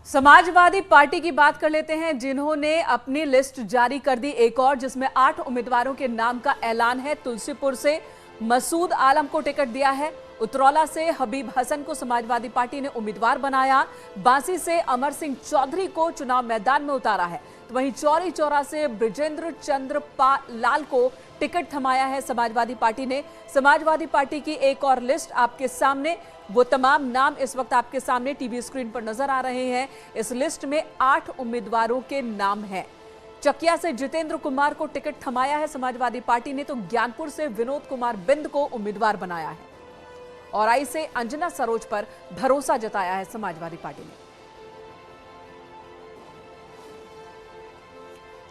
Samajwadi party की बात कर लेते हैं, जिन्होंने अपनी लिस्ट जारी कर दी एक और, जिसमें 8 उम्मीदवारों के नाम का ऐलान है। तुलसीपुर से मसूद आलम को टिकट दिया है। उतरौला से हबीब हसन को समाजवादी पार्टी ने उम्मीदवार बनाया। बांसी से अमर सिंह चौधरी को चुनाव मैदान में उतारा है। तो वहीं चौरी चौरा से ब्रिजेंद्र चंद्र लाल को टिकट थमाया है समाजवादी पार्टी ने। समाजवादी पार्टी की एक और लिस्ट आपके सामने, वो तमाम नाम इस वक्त आपके सामने टीवी स्क्रीन पर नजर आ रहे हैं। इस लिस्ट में 8 उम्मीदवारों के नाम हैं। चकिया से जितेंद्र कुमार को टिकट थमाया है समाजवादी पार्टी ने, तो ज्ञानपुर से विनोद कुमार बिंद को उम्मीदवार बनाया है। और आई से अंजना सरोज पर भरोसा जताया है समाजवादी पार्टी ने।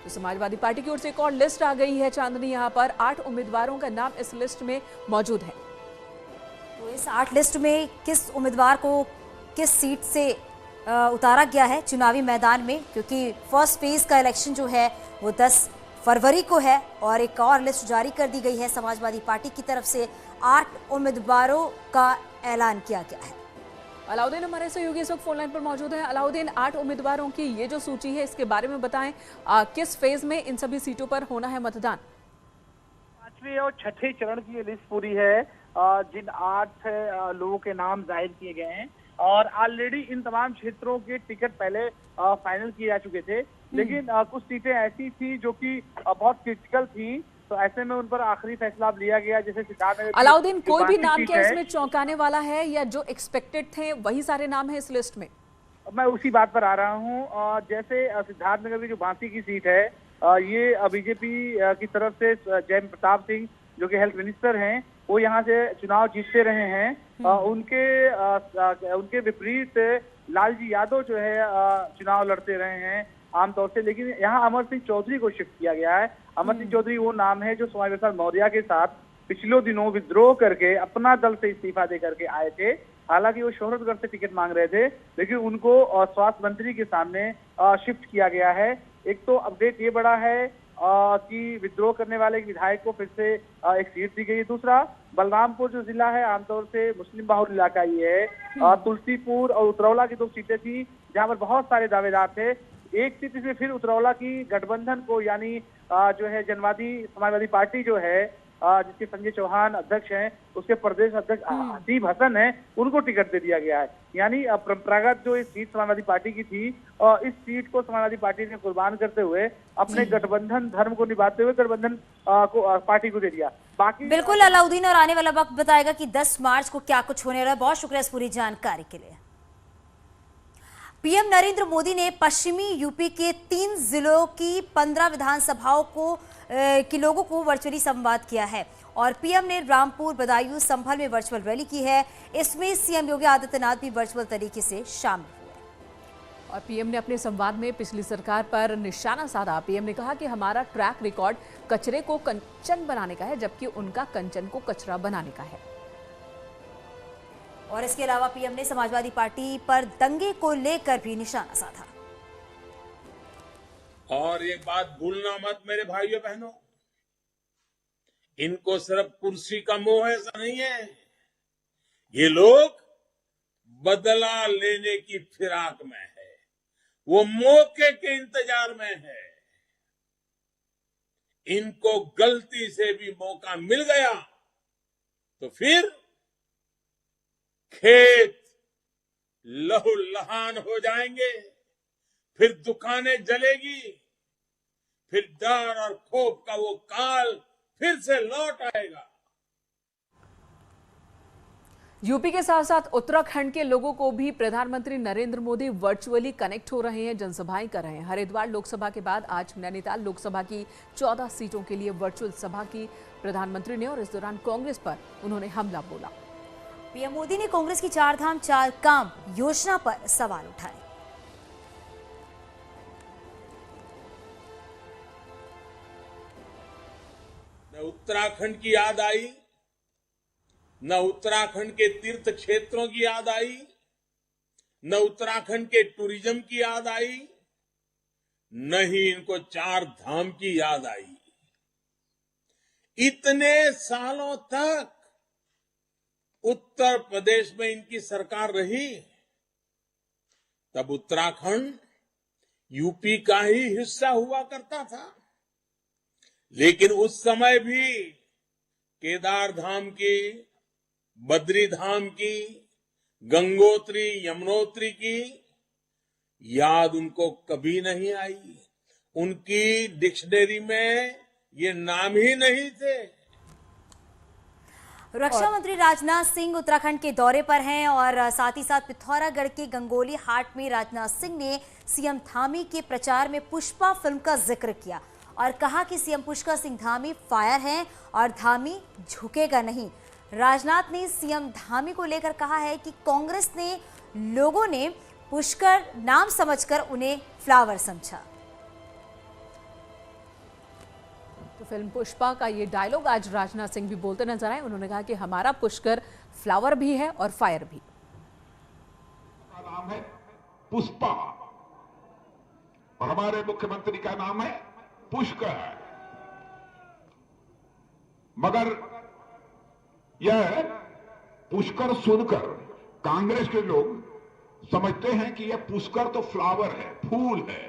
तो समाजवादी पार्टी की ओर से एक और लिस्ट आ गई है चांदनी, यहां पर 8 उम्मीदवारों का नाम इस लिस्ट में मौजूद है। तो इस 8 लिस्ट में किस उम्मीदवार को किस सीट से उतारा गया है चुनावी मैदान में, क्योंकि फर्स्ट फेज का इलेक्शन जो है वो 10 फरवरी को है और एक और लिस्ट जारी कर दी गई है समाजवादी पार्टी की तरफ से। 8 उम्मीदवारों का ऐलान किया गया है। अलाउद्दीन हमारे सहयोगी इस वक्त फोन लाइन पर मौजूद है। अलाउद्दीन, 8 उम्मीदवारों की ये जो सूची है, इसके बारे में बताएं, किस फेज में इन सभी सीटों पर होना है मतदान? 5वें और 6ठे चरण की ये लिस्ट पूरी है। जिन 8 लोगों के नाम जाहिर किए गए हैं और ऑलरेडी इन तमाम क्षेत्रों के टिकट पहले फाइनल किए जा चुके थे, लेकिन कुछ सीटें ऐसी थी जो कि बहुत क्रिटिकल थी, तो ऐसे में उन पर आखिरी फैसला अब लिया गया। जैसे सिद्धार्थनगर, अलाउद्दीन, कोई भी नाम क्या इसमें चौंकाने वाला है, या जो एक्सपेक्टेड थे वही सारे नाम है इस लिस्ट में? मैं उसी बात पर आ रहा हूँ। जैसे सिद्धार्थनगर की जो बांसी की सीट है, ये बीजेपी की तरफ से जय प्रताप सिंह जो कि हेल्थ मिनिस्टर हैं, वो यहाँ से चुनाव जीतते रहे हैं। उनके विपरीत लालजी यादव जो है चुनाव लड़ते रहे हैं आमतौर से, लेकिन यहाँ अमर सिंह चौधरी को शिफ्ट किया गया है। अमर सिंह चौधरी वो नाम है जो स्वामी प्रसाद मौर्य के साथ पिछले दिनों विद्रोह करके अपना दल से इस्तीफा दे करके आए थे। हालांकि वो शोहरतगढ़ से टिकट मांग रहे थे, लेकिन उनको स्वास्थ्य मंत्री के सामने शिफ्ट किया गया है। एक तो अपडेट ये बड़ा है कि विद्रोह करने वाले विधायक को फिर से एक सीट दी गई है। दूसरा, बलरामपुर जो जिला है आमतौर से मुस्लिम बाहुल इलाका ये है। तुलसीपुर और उतरौला की 2 सीटें थी जहां पर बहुत सारे दावेदार थे। एक सीट इसमें फिर उतरौला की गठबंधन को, यानी जो है जनवादी समाजवादी पार्टी जो है जिसके संजय चौहान अध्यक्ष हैं, उसके प्रदेश अध्यक्ष हबीब हसन हैं, उनको टिकट दे दिया गया है। यानी परंपरागत जो इस सीट समाजवादी पार्टी की थी, इस सीट को समाजवादी पार्टी ने कुर्बान करते हुए अपने गठबंधन धर्म को निभाते हुए गठबंधन को पार्टी को दे दिया। बाकी बिल्कुल अलाउद्दीन, और आने वाला वक्त बताएगा कि 10 मार्च को क्या कुछ होने रहा है। बहुत शुक्रिया इस पूरी जानकारी के लिए। पीएम नरेंद्र मोदी ने पश्चिमी यूपी के 3 जिलों की 15 विधानसभाओं के लोगों को वर्चुअली संवाद किया है और पीएम ने रामपुर, बदायूं, संभल में वर्चुअल रैली की है। इसमें सीएम योगी आदित्यनाथ भी वर्चुअल तरीके से शामिल हुए और पीएम ने अपने संवाद में पिछली सरकार पर निशाना साधा। पीएम ने कहा कि हमारा ट्रैक रिकॉर्ड कचरे को कंचन बनाने का है, जबकि उनका कंचन को कचरा बनाने का है। और इसके अलावा पीएम ने समाजवादी पार्टी पर दंगे को लेकर भी निशाना साधा। और एक बात भूलना मत मेरे भाइयों बहनों, इनको सिर्फ कुर्सी का मोह ऐसा नहीं है, ये लोग बदला लेने की फिराक में है, वो मौके के इंतजार में है। इनको गलती से भी मौका मिल गया तो फिर खेत लहूलुहान हो जाएंगे, फिर दुकानें जलेगी, फिर डर और खौफ का वो काल फिर से लौट आएगा। यूपी के साथ साथ उत्तराखंड के लोगों को भी प्रधानमंत्री नरेंद्र मोदी वर्चुअली कनेक्ट हो रहे हैं, जनसभाएं कर रहे हैं। हरिद्वार लोकसभा के बाद आज नैनीताल लोकसभा की 14 सीटों के लिए वर्चुअल सभा की प्रधानमंत्री ने, और इस दौरान कांग्रेस पर उन्होंने हमला बोला। पीएम मोदी ने कांग्रेस की 4 धाम 4 काम योजना पर सवाल उठाए। न उत्तराखंड की याद आई, न उत्तराखंड के तीर्थ क्षेत्रों की याद आई, न उत्तराखंड के टूरिज्म की याद आई, न ही इनको 4 धाम की याद आई। इतने सालों तक उत्तर प्रदेश में इनकी सरकार रही तब उत्तराखंड यूपी का ही हिस्सा हुआ करता था, लेकिन उस समय भी केदार धाम की, बद्री धाम की, गंगोत्री यमुनोत्री की याद उनको कभी नहीं आई। उनकी डिक्शनरी में ये नाम ही नहीं थे। रक्षा मंत्री राजनाथ सिंह उत्तराखंड के दौरे पर हैं और साथ ही साथ पिथौरागढ़ के गंगोली हाट में राजनाथ सिंह ने सीएम धामी के प्रचार में पुष्पा फिल्म का जिक्र किया और कहा कि सीएम पुष्कर सिंह धामी फायर हैं और धामी झुकेगा नहीं। राजनाथ ने सीएम धामी को लेकर कहा है कि कांग्रेस ने लोगों ने पुष्कर नाम समझकर उन्हें फ्लावर समझा। तो फिल्म पुष्पा का ये डायलॉग आज राजनाथ सिंह भी बोलते नजर आए। उन्होंने कहा कि हमारा पुष्कर फ्लावर भी है और फायर भी। का नाम है पुष्पा और हमारे मुख्यमंत्री का नाम है पुष्कर। मगर यह पुष्कर सुनकर कांग्रेस के लोग समझते हैं कि यह पुष्कर तो फ्लावर है, फूल है।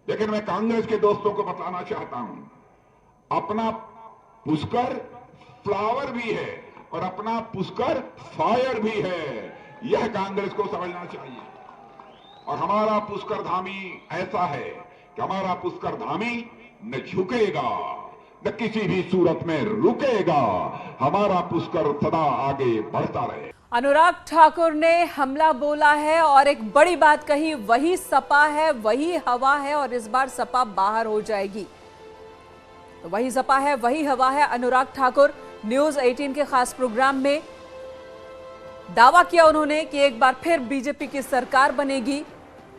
लेकिन मैं कांग्रेस के दोस्तों को बताना चाहता हूं, अपना पुष्कर फ्लावर भी है और अपना पुष्कर फायर भी है। यह कांग्रेस को समझना चाहिए। और हमारा पुष्कर धामी ऐसा है कि हमारा पुष्कर धामी न झुकेगा न किसी भी सूरत में रुकेगा। हमारा पुष्कर सदा आगे बढ़ता रहे। अनुराग ठाकुर ने हमला बोला है और एक बड़ी बात कही, वही सपा है, वही हवा है और इस बार सपा बाहर हो जाएगी। तो वही सपा है, वही हवा है। अनुराग ठाकुर न्यूज 18 के खास प्रोग्राम में दावा किया उन्होंने कि एक बार फिर बीजेपी की सरकार बनेगी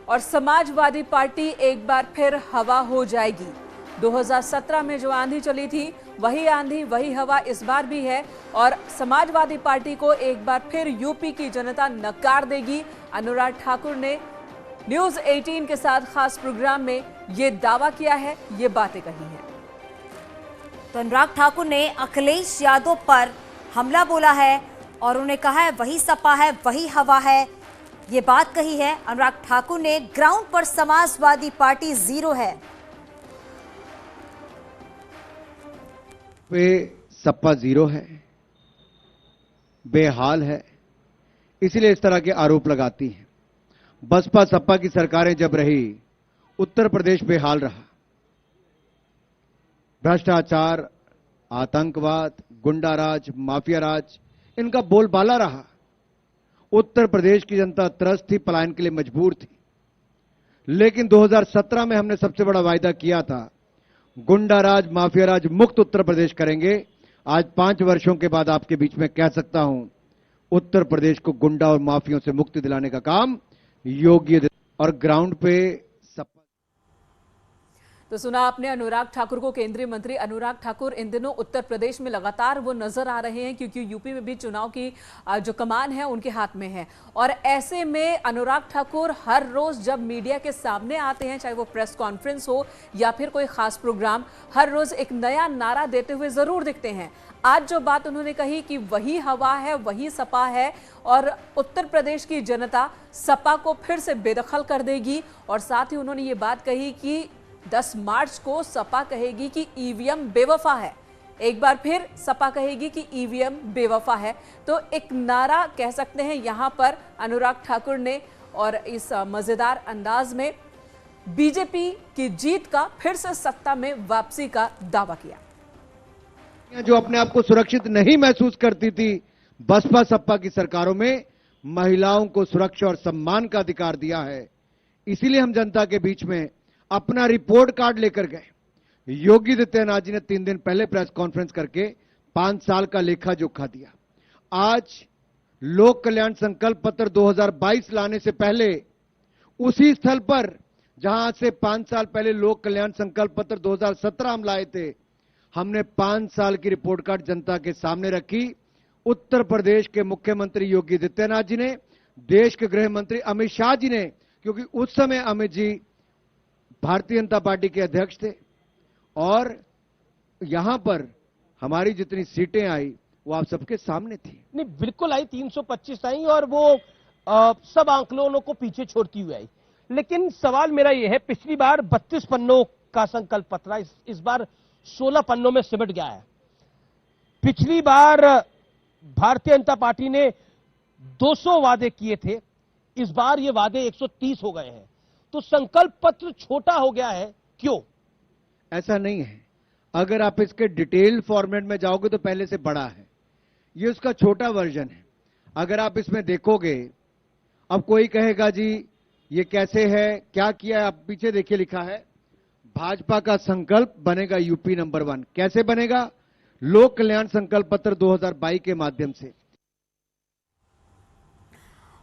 और समाजवादी पार्टी एक बार फिर हवा हो जाएगी। 2017 में जो आंधी चली थी वही आंधी वही हवा इस बार भी है और समाजवादी पार्टी को एक बार फिर यूपी की जनता नकार देगी। अनुराग ठाकुर ने न्यूज 18 के साथ खास प्रोग्राम में ये दावा किया है, ये बातें कही हैं। तो अनुराग ठाकुर ने अखिलेश यादव पर हमला बोला है और उन्होंने कहा है वही सपा है, वही हवा है। ये बात कही है अनुराग ठाकुर ने। ग्राउंड पर समाजवादी पार्टी जीरो है। पे सपा जीरो है, बेहाल है, इसलिए इस तरह के आरोप लगाती हैं। बसपा सपा की सरकारें जब रही, उत्तर प्रदेश बेहाल रहा। भ्रष्टाचार, आतंकवाद, गुंडाराज, माफिया राज, इनका बोलबाला रहा। उत्तर प्रदेश की जनता त्रस्त थी, पलायन के लिए मजबूर थी। लेकिन 2017 में हमने सबसे बड़ा वायदा किया था, गुंडाराज, माफियाराज मुक्त उत्तर प्रदेश करेंगे। आज 5 वर्षों के बाद आपके बीच में कह सकता हूं, उत्तर प्रदेश को गुंडा और माफियों से मुक्ति दिलाने का काम योगी और ग्राउंड पे सपा। तो सुना आपने अनुराग ठाकुर को। केंद्रीय मंत्री अनुराग ठाकुर इन दिनों उत्तर प्रदेश में लगातार वो नजर आ रहे हैं क्योंकि यूपी में भी चुनाव की जो कमान है उनके हाथ में है। और ऐसे में अनुराग ठाकुर हर रोज जब मीडिया के सामने आते हैं, चाहे वो प्रेस कॉन्फ्रेंस हो या फिर कोई खास प्रोग्राम, हर रोज एक नया नारा देते हुए जरूर दिखते हैं। आज जो बात उन्होंने कही कि वही हवा है, वही सपा है और उत्तर प्रदेश की जनता सपा को फिर से बेदखल कर देगी। और साथ ही उन्होंने ये बात कही कि 10 मार्च को सपा कहेगी कि ईवीएम बेवफा है। एक बार फिर सपा कहेगी कि ईवीएम बेवफा है। तो एक नारा कह सकते हैं यहां पर अनुराग ठाकुर ने और इस मजेदार अंदाज में बीजेपी की जीत का, फिर से सत्ता में वापसी का दावा किया। जो अपने आप को सुरक्षित नहीं महसूस करती थी, बसपा सपा की सरकारों में महिलाओं को सुरक्षा और सम्मान का अधिकार दिया है। इसीलिए हम जनता के बीच में अपना रिपोर्ट कार्ड लेकर गए। योगी आदित्यनाथ जी ने 3 दिन पहले प्रेस कॉन्फ्रेंस करके 5 साल का लेखा जोखा दिया। आज लोक कल्याण संकल्प पत्र 2022 लाने से पहले उसी स्थल पर जहां से 5 साल पहले लोक कल्याण संकल्प पत्र 2017 हम लाए थे, हमने 5 साल की रिपोर्ट कार्ड जनता के सामने रखी। उत्तर प्रदेश के मुख्यमंत्री योगी आदित्यनाथ जी ने, देश के गृह मंत्री अमित शाह जी ने, क्योंकि उस समय अमित जी भारतीय जनता पार्टी के अध्यक्ष थे, और यहां पर हमारी जितनी सीटें आई वो आप सबके सामने थी। नहीं, बिल्कुल आई, 325 आई और वो सब आंकड़ों को पीछे छोड़ती हुई आई। लेकिन सवाल मेरा यह है, पिछली बार 32 पन्नों का संकल्प पत्र इस बार 16 पन्नों में सिमट गया है। पिछली बार भारतीय जनता पार्टी ने 200 वादे किए थे, इस बार ये वादे 130 हो गए हैं। तो संकल्प पत्र छोटा हो गया है, क्यों? ऐसा नहीं है, अगर आप इसके डिटेल फॉर्मेट में जाओगे तो पहले से बड़ा है, ये उसका छोटा वर्जन है। अगर आप इसमें देखोगे, अब कोई कहेगा जी ये कैसे है, क्या किया है, आप पीछे देखिए लिखा है भाजपा का संकल्प बनेगा यूपी नंबर 1। कैसे बनेगा? लोक कल्याण संकल्प पत्र 2022 के माध्यम से।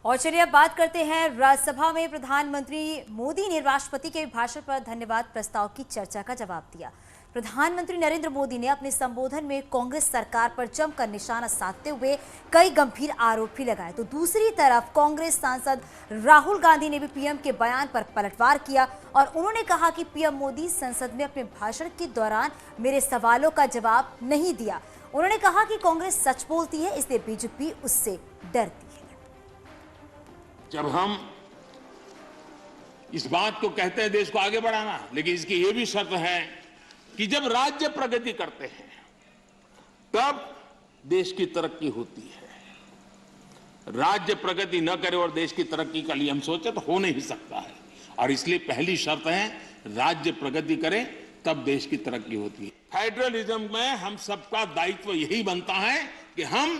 और चलिए अब बात करते हैं राज्यसभा में प्रधानमंत्री मोदी ने राष्ट्रपति के भाषण पर धन्यवाद प्रस्ताव की चर्चा का जवाब दिया। प्रधानमंत्री नरेंद्र मोदी ने अपने संबोधन में कांग्रेस सरकार पर जमकर निशाना साधते हुए कई गंभीर आरोप भी लगाए। तो दूसरी तरफ कांग्रेस सांसद राहुल गांधी ने भी पीएम के बयान पर पलटवार किया और उन्होंने कहा कि पीएम मोदी संसद में अपने भाषण के दौरान मेरे सवालों का जवाब नहीं दिया। उन्होंने कहा कि कांग्रेस सच बोलती है, इसलिए बीजेपी उससे डरती है। जब हम इस बात को कहते हैं देश को आगे बढ़ाना, लेकिन इसकी यह भी शर्त है कि जब राज्य प्रगति करते हैं तब देश की तरक्की होती है। राज्य प्रगति न करे और देश की तरक्की के लिए हम सोचे तो हो नहीं सकता है। और इसलिए पहली शर्त है राज्य प्रगति करें तब देश की तरक्की होती है। फेडरलिज्म में हम सबका दायित्व यही बनता है कि हम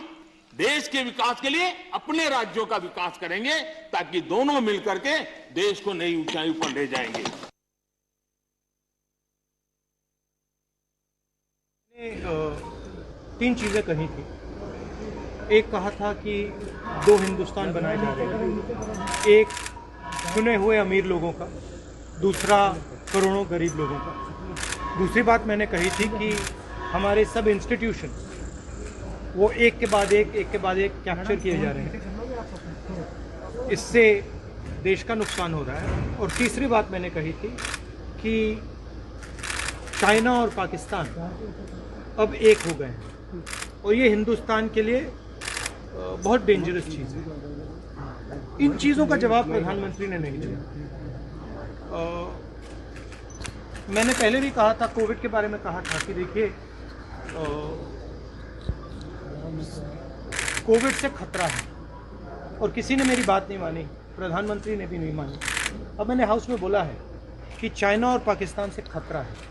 देश के विकास के लिए अपने राज्यों का विकास करेंगे, ताकि दोनों मिलकर के देश को नई ऊंचाई पर ले जाएंगे। तीन चीजें कही थी। एक कहा था कि 2 हिंदुस्तान बनाए जा रहे हैं, एक चुने हुए अमीर लोगों का, दूसरा करोड़ों गरीब लोगों का। दूसरी बात मैंने कही थी कि हमारे सब इंस्टीट्यूशन वो एक के बाद एक कैप्चर किए जा रहे हैं, इससे देश का नुकसान हो रहा है। और तीसरी बात मैंने कही थी कि चाइना और पाकिस्तान अब एक हो गए हैं और ये हिंदुस्तान के लिए बहुत डेंजरस चीज़ है। इन चीज़ों का जवाब प्रधानमंत्री ने नहीं दिया। मैंने पहले भी कहा था, कोविड के बारे में कहा था कि देखिए कोविड से खतरा है और किसी ने मेरी बात नहीं मानी, प्रधानमंत्री ने भी नहीं मानी। अब मैंने हाउस में बोला है कि चाइना और पाकिस्तान से खतरा है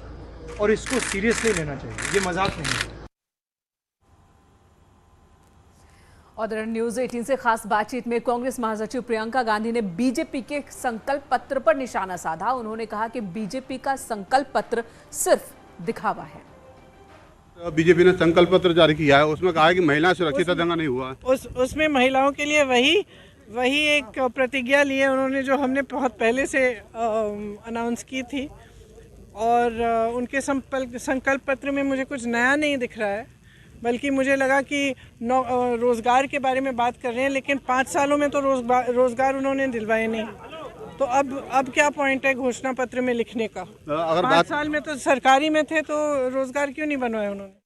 और इसको सीरियसली लेना चाहिए, ये मजाक नहीं है। और न्यूज 18 से खास बातचीत में कांग्रेस महासचिव प्रियंका गांधी ने बीजेपी के संकल्प पत्र पर निशाना साधा। उन्होंने कहा कि बीजेपी का संकल्प पत्र सिर्फ दिखावा है। बीजेपी ने संकल्प पत्र जारी किया है, उसमें कहा है कि महिला सुरक्षित दंगा नहीं हुआ। उसमें महिलाओं के लिए वही एक प्रतिज्ञा ली है उन्होंने, जो हमने बहुत पहले से अनाउंस की थी। और उनके संकल्प पत्र में मुझे कुछ नया नहीं दिख रहा है, बल्कि मुझे लगा कि रोज़गार के बारे में बात कर रहे हैं, लेकिन 5 सालों में तो रोज़गार उन्होंने दिलवाए नहीं। तो अब क्या पॉइंट है घोषणा पत्र में लिखने का? अगर 5 साल में तो सरकारी में थे तो रोज़गार क्यों नहीं बनवाए उन्होंने?